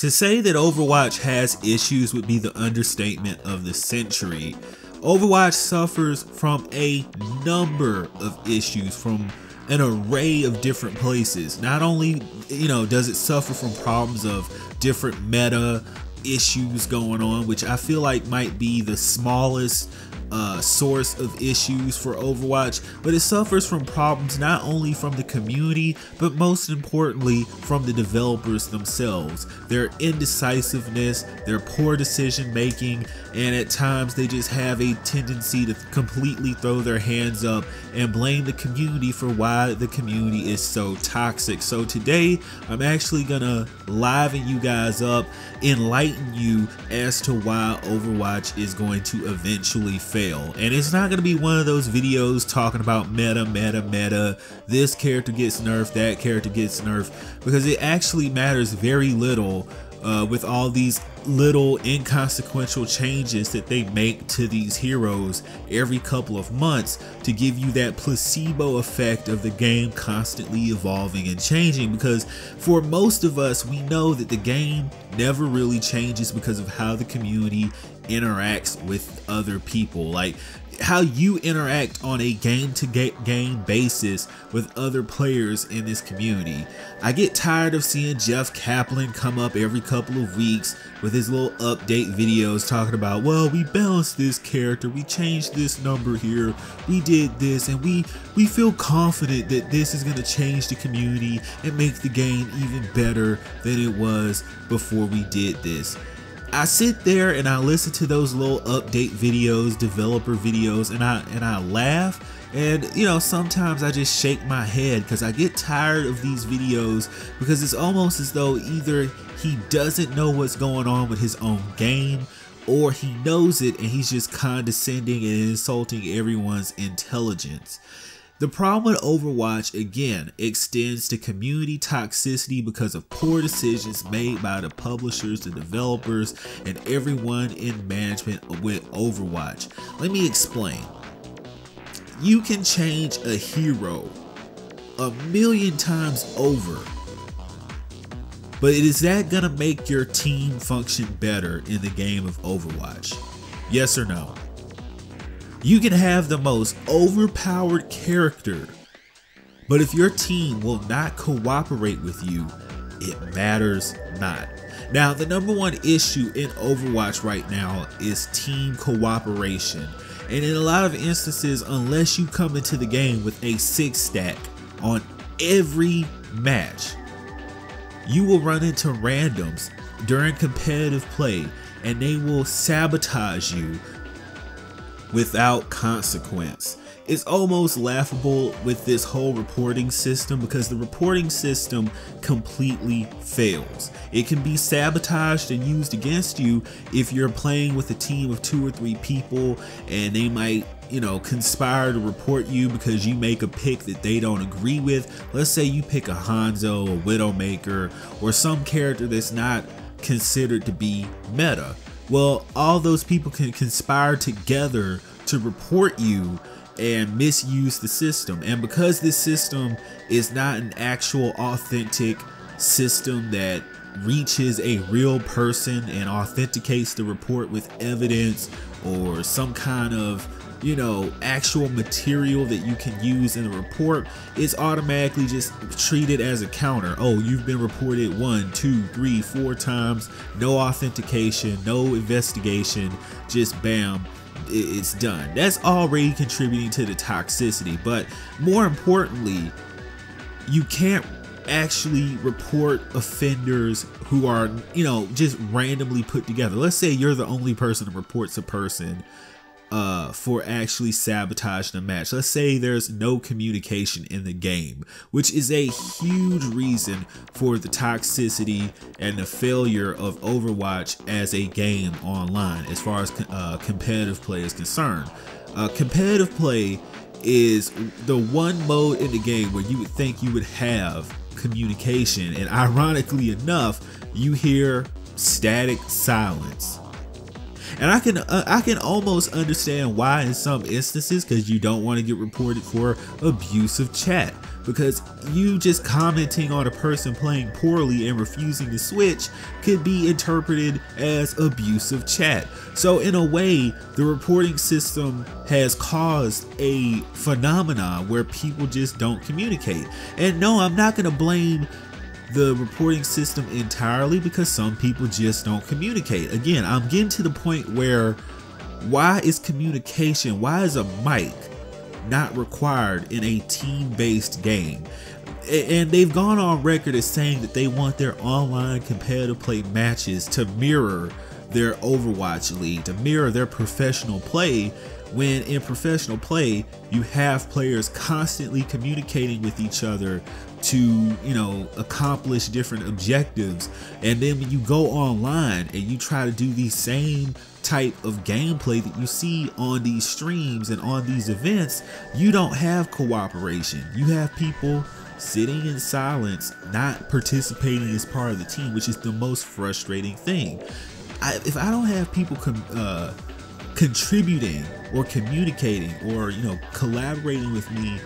To say that Overwatch has issues would be the understatement of the century. Overwatch suffers from a number of issues from an array of different places. Not only, does it suffer from problems of different meta issues going on, which I feel like might be the smallest source of issues for Overwatch, but it suffers from problems not only from the community, but most importantly from the developers themselves. Their indecisiveness, their poor decision making, and at times they just have a tendency to completely throw their hands up and blame the community for why the community is so toxic. So today I'm actually gonna liven you guys up, enlighten you as to why Overwatch is going to eventually fail. And it's not going to be one of those videos talking about meta, this character gets nerfed, that character gets nerfed, because it actually matters very little with all these little inconsequential changes that they make to these heroes every couple of months to give you that placebo effect of the game constantly evolving and changing. Because for most of us, we know that the game never really changes because of how the community interacts with other people. Like how you interact on a game-to-game basis with other players in this community. I get tired of seeing Jeff Kaplan come up every couple of weeks with his little update videos talking about, well, we balanced this character, we changed this number here, we did this, and we feel confident that this is going to change the community and make the game even better than it was before we did this. I sit there and I listen to those little update videos, developer videos, and I laugh, and sometimes I just shake my head because I get tired of these videos, because it's almost as though either he doesn't know what's going on with his own game, or he knows it and he's just condescending and insulting everyone's intelligence. The problem with Overwatch, again, extends to community toxicity because of poor decisions made by the publishers, the developers, and everyone in management with Overwatch. Let me explain. You can change a hero 1,000,000 times over, but is that gonna make your team function better in the game of Overwatch? Yes or no? You can have the most overpowered character, but if your team will not cooperate with you, it matters not. Now, the number one issue in Overwatch right now is team cooperation. And in a lot of instances, unless you come into the game with a 6-stack on every match, you will run into randoms during competitive play and they will sabotage you without consequence. It's almost laughable with this whole reporting system, because the reporting system completely fails. It can be sabotaged and used against you if you're playing with a team of 2 or 3 people and they might, conspire to report you because you make a pick that they don't agree with. Let's say you pick a Hanzo, a Widowmaker, or some character that's not considered to be meta. Well, all those people can conspire together to report you and misuse the system. And because this system is not an actual authentic system that reaches a real person and authenticates the report with evidence or some kind of actual material that you can use in a report, it's automatically just treated as a counter. Oh, you've been reported 1, 2, 3, 4 times, no authentication, no investigation, just bam, it's done. That's already contributing to the toxicity. But more importantly, you can't actually report offenders who are, just randomly put together. Let's say you're the only person that reports a person for actually sabotaging a match. Let's say there's no communication in the game, which is a huge reason for the toxicity and the failure of Overwatch as a game online as far as competitive play is concerned. Competitive play is the one mode in the game where you would think you would have communication, and ironically enough, you hear static silence. And I can almost understand why in some instances, because you don't want to get reported for abusive chat. because you just commenting on a person playing poorly and refusing to switch could be interpreted as abusive chat. So in a way, the reporting system has caused a phenomenon where people just don't communicate. And no, I'm not going to blame the reporting system entirely, because some people just don't communicate. Again, I'm getting to the point where, why is communication, why is a mic not required in a team-based game? And they've gone on record as saying that they want their online competitive play matches to mirror their Overwatch league, to mirror their professional play, when in professional play you have players constantly communicating with each other to, you know, accomplish different objectives. And then when you go online and you try to do the same type of gameplay that you see on these streams and on these events, you don't have cooperation. You have people sitting in silence, not participating as part of the team, which is the most frustrating thing. If I don't have people contributing or communicating or, you know, collaborating with me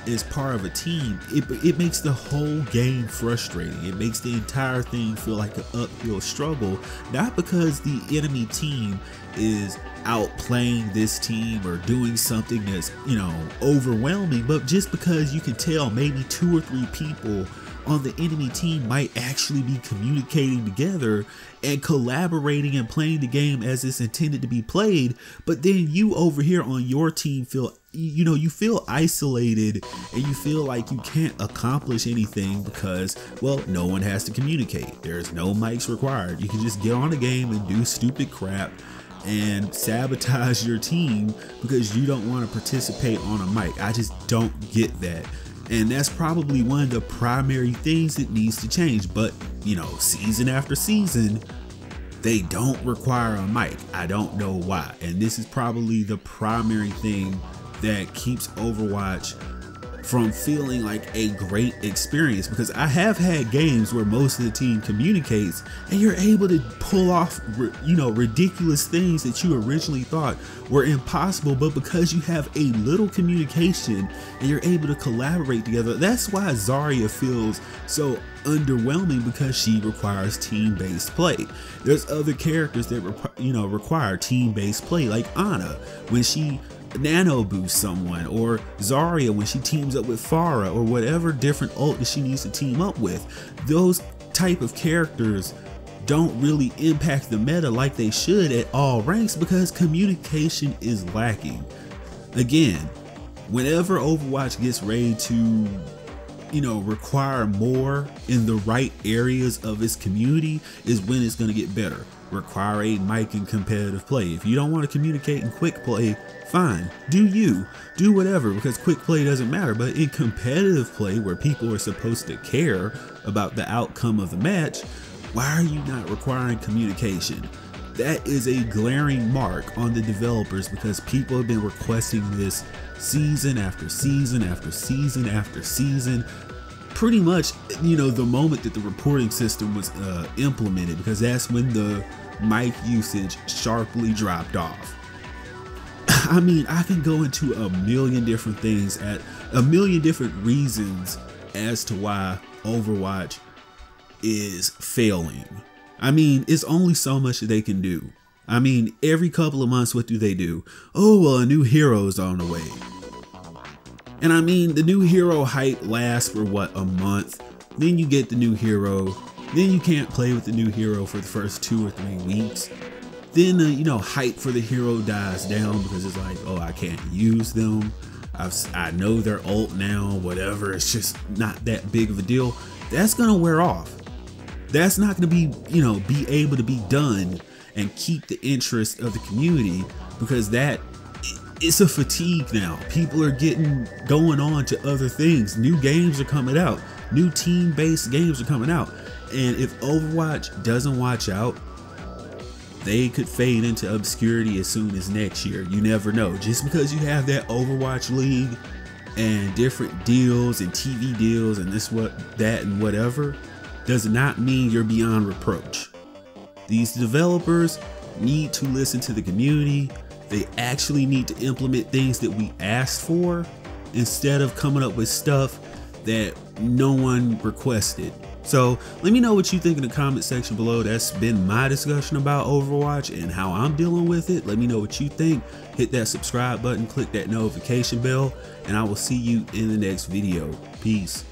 as part of a team, it makes the whole game frustrating. It makes the entire thing feel like an uphill struggle, not because the enemy team is outplaying this team or doing something that's, you know, overwhelming, but just because you can tell maybe 2 or 3 people on the enemy team might actually be communicating together and collaborating and playing the game as it's intended to be played. But then you over here on your team feel, you know, you feel isolated and you feel like you can't accomplish anything because, well, no one has to communicate. There's no mics required. You can just get on the game and do stupid crap and sabotage your team because you don't want to participate on a mic. I just don't get that. And that's probably one of the primary things that needs to change. But, you know, season after season, they don't require a mic. I don't know why. And this is probably the primary thing that keeps Overwatch from feeling like a great experience, because I have had games where most of the team communicates and you're able to pull off, you know, ridiculous things that you originally thought were impossible, but because you have a little communication and you're able to collaborate together. That's why Zarya feels so underwhelming, because she requires team-based play. There's other characters that require team-based play, like Ana when she nano boost someone, or Zarya when she teams up with Pharah, or whatever different ult that she needs to team up with. Those type of characters don't really impact the meta like they should at all ranks because communication is lacking. Again, whenever Overwatch gets ready to, you know, require more in the right areas of its community is when it's going to get better. Require a mic in competitive play. If you don't want to communicate in quick play, fine, do whatever, because quick play doesn't matter. But in competitive play, where people are supposed to care about the outcome of the match, why are you not requiring communication? That is a glaring mark on the developers, because people have been requesting this season after season after season after season, pretty much, you know, the moment that the reporting system was implemented, because that's when the mic usage sharply dropped off. I mean, I can go into a million different things, at a million different reasons as to why Overwatch is failing. I mean, it's only so much that they can do. I mean, every couple of months, what do? Oh, well, a new hero's on the way. And I mean, the new hero hype lasts for what, a month? Then you get the new hero. Then you can't play with the new hero for the first 2 or 3 weeks. Then you know, hype for the hero dies down because it's like, oh, I can't use them. I know their ult now, whatever. It's just not that big of a deal. That's gonna wear off. That's not gonna be, you know, be able to be done and keep the interest of the community, because that, it's a fatigue now. People are going on to other things. New games are coming out. New team-based games are coming out. And if Overwatch doesn't watch out, they could fade into obscurity as soon as next year. You never know. Just because you have that Overwatch League and different deals and TV deals and this, what, that, and whatever, does not mean you're beyond reproach. These developers need to listen to the community. They actually need to implement things that we asked for, instead of coming up with stuff that no one requested. So let me know what you think in the comment section below. That's been my discussion about Overwatch and how I'm dealing with it. Let me know what you think. Hit that subscribe button, click that notification bell, and I will see you in the next video. Peace.